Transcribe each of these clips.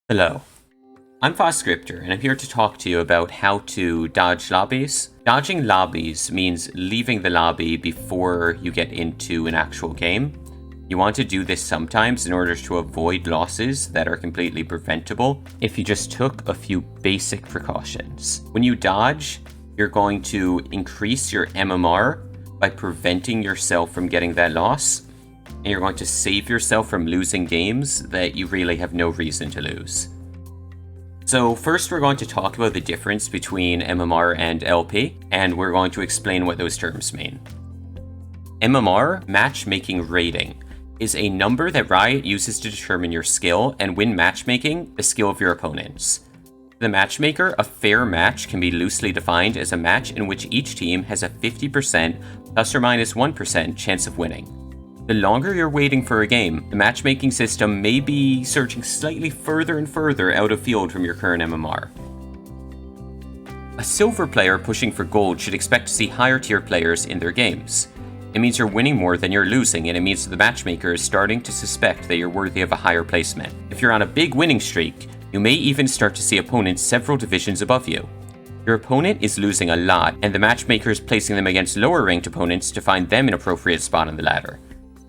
Hello, I'm Fas Scriptor, and I'm here to talk to you about how to dodge lobbies. Dodging lobbies means leaving the lobby before you get into an actual game. You want to do this sometimes in order to avoid losses that are completely preventable if you just took a few basic precautions. When you dodge, you're going to increase your MMR by preventing yourself from getting that loss, and you're going to save yourself from losing games that you really have no reason to lose. So first we're going to talk about the difference between MMR and LP, and we're going to explain what those terms mean. MMR, matchmaking rating, is a number that Riot uses to determine your skill and when matchmaking, the skill of your opponents. For the matchmaker, a fair match can be loosely defined as a match in which each team has a 50% plus or minus 1% chance of winning. The longer you're waiting for a game, the matchmaking system may be searching slightly further and further out of field from your current MMR. A silver player pushing for gold should expect to see higher tier players in their games. It means you're winning more than you're losing, and it means the matchmaker is starting to suspect that you're worthy of a higher placement. If you're on a big winning streak, you may even start to see opponents several divisions above you. Your opponent is losing a lot, and the matchmaker is placing them against lower ranked opponents to find them an appropriate spot on the ladder.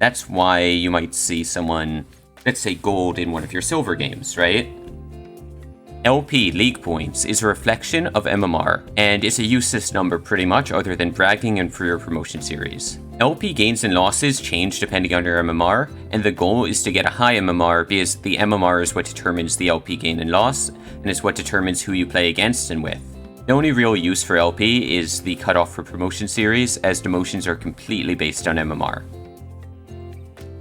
That's why you might see someone, let's say gold in one of your silver games, right? LP, league points, is a reflection of MMR, and it's a useless number pretty much other than bragging and for your promotion series. LP gains and losses change depending on your MMR, and the goal is to get a high MMR because the MMR is what determines the LP gain and loss, and it's what determines who you play against and with. The only real use for LP is the cutoff for promotion series, as demotions are completely based on MMR.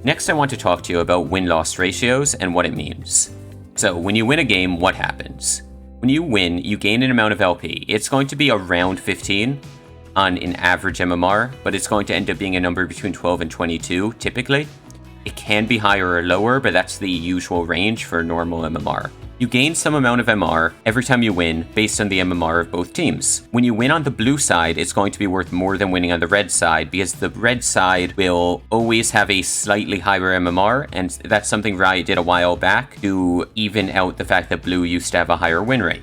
Next, I want to talk to you about win-loss ratios and what it means. So, when you win a game, what happens? When you win, you gain an amount of LP. It's going to be around 15 on an average MMR, but it's going to end up being a number between 12 and 22, typically. It can be higher or lower, but that's the usual range for normal MMR. You gain some amount of MR every time you win based on the MMR of both teams. When you win on the blue side, it's going to be worth more than winning on the red side because the red side will always have a slightly higher MMR, and that's something Riot did a while back to even out the fact that blue used to have a higher win rate.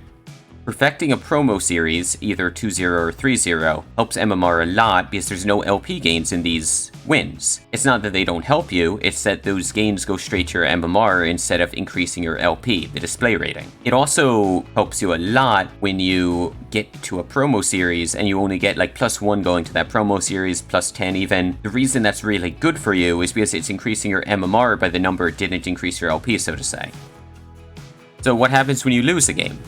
Perfecting a promo series, either 2-0 or 3-0, helps MMR a lot because there's no LP gains in these wins. It's not that they don't help you, it's that those gains go straight to your MMR instead of increasing your LP, the display rating. It also helps you a lot when you get to a promo series and you only get like +1 going to that promo series, +10 even. The reason that's really good for you is because it's increasing your MMR by the number it didn't increase your LP, so to say. So what happens when you lose a game?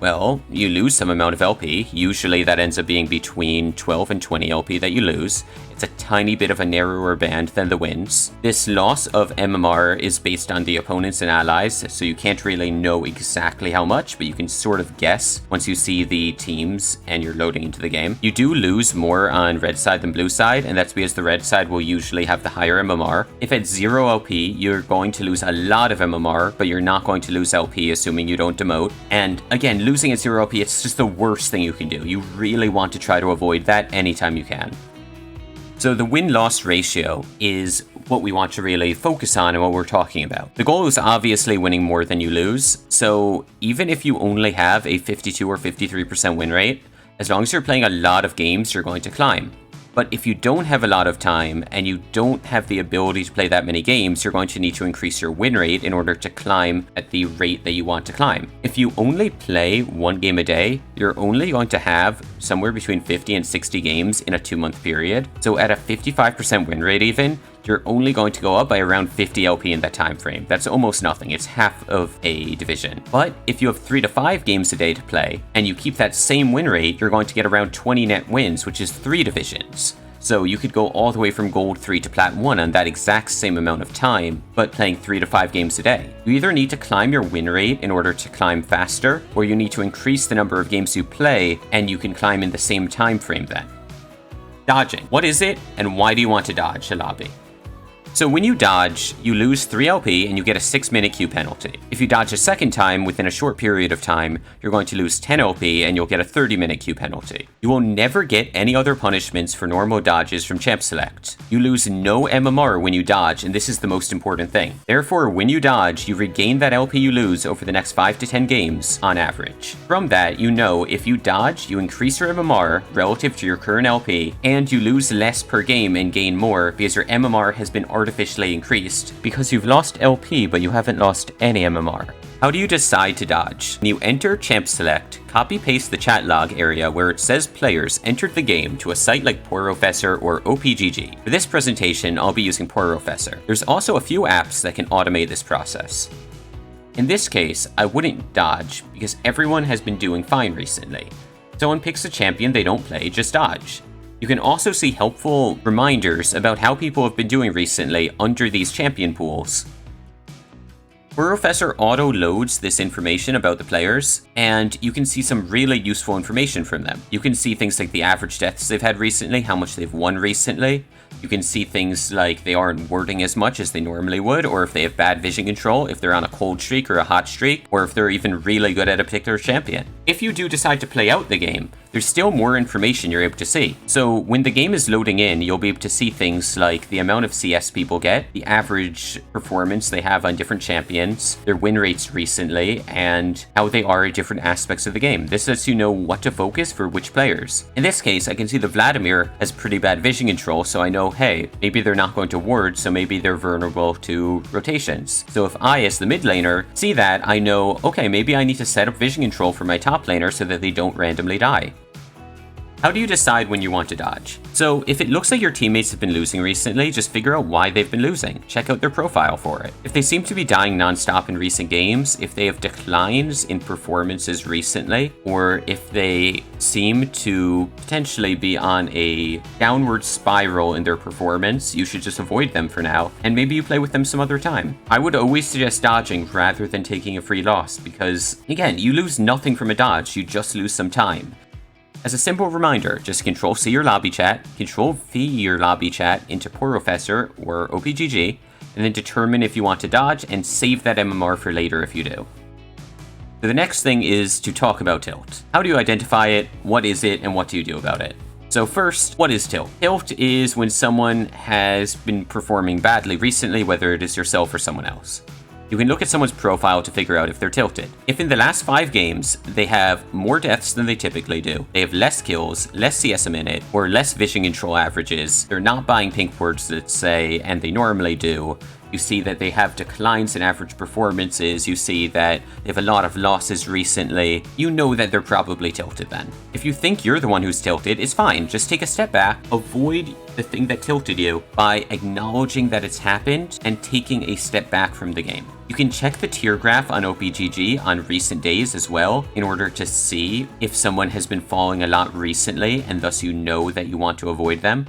Well, you lose some amount of LP. Usually that ends up being between 12 and 20 LP that you lose. It's a tiny bit of a narrower band than the wins. This loss of MMR is based on the opponents and allies, so you can't really know exactly how much, but you can sort of guess once you see the teams and you're loading into the game. You do lose more on red side than blue side, and that's because the red side will usually have the higher MMR. If at 0 LP, you're going to lose a lot of MMR, but you're not going to lose LP, assuming you don't demote. And again, losing at 0 LP, it's just the worst thing you can do. You really want to try to avoid that anytime you can. So the win-loss ratio is what we want to really focus on and what we're talking about. The goal is obviously winning more than you lose. So even if you only have a 52 or 53% win rate, as long as you're playing a lot of games, you're going to climb. But if you don't have a lot of time and you don't have the ability to play that many games, you're going to need to increase your win rate in order to climb at the rate that you want to climb. If you only play 1 game a day, you're only going to have somewhere between 50 and 60 games in a 2-month period. So at a 55% win rate even, you're only going to go up by around 50 LP in that time frame. That's almost nothing. It's half of a division. But if you have 3 to 5 games a day to play, and you keep that same win rate, you're going to get around 20 net wins, which is 3 divisions. So you could go all the way from Gold 3 to Plat 1 on that exact same amount of time, but playing 3 to 5 games a day. You either need to climb your win rate in order to climb faster, or you need to increase the number of games you play, and you can climb in the same time frame then. Dodging. What is it, and why do you want to dodge a lobby? So when you dodge, you lose 3 LP and you get a 6-minute queue penalty. If you dodge a second time within a short period of time, you're going to lose 10 LP and you'll get a 30-minute queue penalty. You will never get any other punishments for normal dodges from Champ Select. You lose no MMR when you dodge, and this is the most important thing. Therefore, when you dodge, you regain that LP you lose over the next 5 to 10 games on average. From that, you know if you dodge, you increase your MMR relative to your current LP, and you lose less per game and gain more because your MMR has been artificially increased because you've lost LP but you haven't lost any MMR. How do you decide to dodge? When you enter Champ Select, copy-paste the chat log area where it says players entered the game to a site like Porofessor or OPGG. For this presentation, I'll be using Porofessor. There's also a few apps that can automate this process. In this case, I wouldn't dodge because everyone has been doing fine recently. Someone picks a champion they don't play, just dodge. You can also see helpful reminders about how people have been doing recently under these champion pools. Porofessor auto-loads this information about the players, and you can see some really useful information from them. You can see things like the average deaths they've had recently, how much they've won recently. You can see things like they aren't wording as much as they normally would, or if they have bad vision control, if they're on a cold streak or a hot streak, or if they're even really good at a particular champion. If you do decide to play out the game, there's still more information you're able to see. So when the game is loading in, you'll be able to see things like the amount of CS people get, the average performance they have on different champions, their win rates recently, and how they are at different aspects of the game. This lets you know what to focus for which players. In this case, I can see that Vladimir has pretty bad vision control, so I know, hey, maybe they're not going to ward, so maybe they're vulnerable to rotations. So if I, as the mid laner, see that, I know, okay, maybe I need to set up vision control for my top laner so that they don't randomly die. How do you decide when you want to dodge? So if it looks like your teammates have been losing recently, just figure out why they've been losing. Check out their profile for it. If they seem to be dying non-stop in recent games, if they have declines in performances recently, or if they seem to potentially be on a downward spiral in their performance, you should just avoid them for now, and maybe you play with them some other time. I would always suggest dodging rather than taking a free loss because, again, you lose nothing from a dodge, you just lose some time. As a simple reminder, just Control-C your lobby chat, Control-V your lobby chat into Porofessor or OPGG, and then determine if you want to dodge and save that MMR for later if you do. So the next thing is to talk about tilt. How do you identify it, what is it, and what do you do about it? So first, what is tilt? Tilt is when someone has been performing badly recently, whether it is yourself or someone else. You can look at someone's profile to figure out if they're tilted. If in the last 5 games, they have more deaths than they typically do, they have less kills, less CS a minute, or less vision control averages, they're not buying pink words, let's say, and they normally do, you see that they have declines in average performances, you see that they have a lot of losses recently, you know that they're probably tilted then. If you think you're the one who's tilted, it's fine, just take a step back, avoid the thing that tilted you by acknowledging that it's happened and taking a step back from the game. You can check the tier graph on OPGG on recent days as well in order to see if someone has been falling a lot recently and thus you know that you want to avoid them.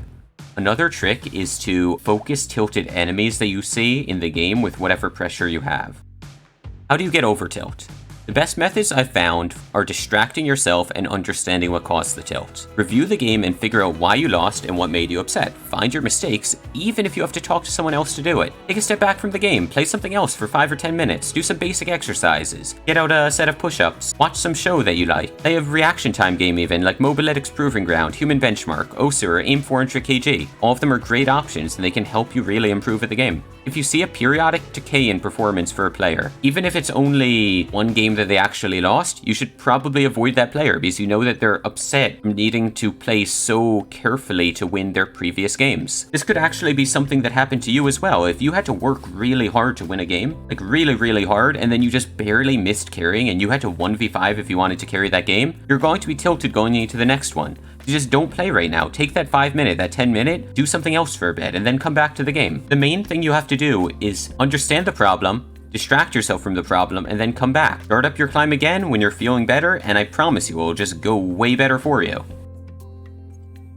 Another trick is to focus tilted enemies that you see in the game with whatever pressure you have. How do you get over tilt? The best methods I've found are distracting yourself and understanding what caused the tilt. Review the game and figure out why you lost and what made you upset. Find your mistakes, even if you have to talk to someone else to do it. Take a step back from the game, play something else for 5 or 10 minutes, do some basic exercises, get out a set of push-ups, watch some show that you like. They have reaction time game even, like Mobilytics Proving Ground, Human Benchmark, OSU, or Aim 400 kg. All of them are great options and they can help you really improve at the game. If you see a periodic decay in performance for a player, even if it's only one game that they actually lost, you should probably avoid that player because you know that they're upset from needing to play so carefully to win their previous games. This could actually be something that happened to you as well. If you had to work really hard to win a game, like really hard, and then you just barely missed carrying and you had to 1v5 if you wanted to carry that game, you're going to be tilted going into the next one. You just don't play right now. Take that 5 minute, that 10 minute, do something else for a bit, and then come back to the game. The main thing you have to do is understand the problem, distract yourself from the problem, and then come back. Start up your climb again when you're feeling better, and I promise you it will just go way better for you.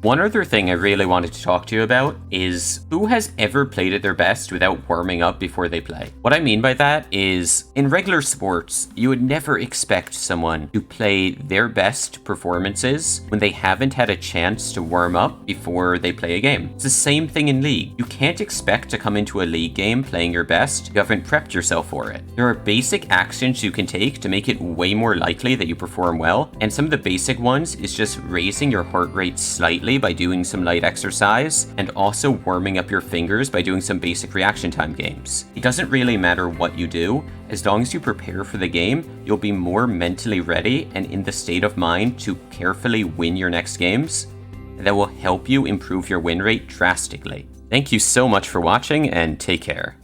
One other thing I really wanted to talk to you about is who has ever played at their best without warming up before they play? What I mean by that is in regular sports, you would never expect someone to play their best performances when they haven't had a chance to warm up before they play a game. It's the same thing in League. You can't expect to come into a League game playing your best if you haven't prepped yourself for it. There are basic actions you can take to make it way more likely that you perform well, and some of the basic ones is just raising your heart rate slightly by doing some light exercise, and also warming up your fingers by doing some basic reaction time games. It doesn't really matter what you do, as long as you prepare for the game, you'll be more mentally ready and in the state of mind to carefully win your next games. That will help you improve your win rate drastically. Thank you so much for watching, and take care.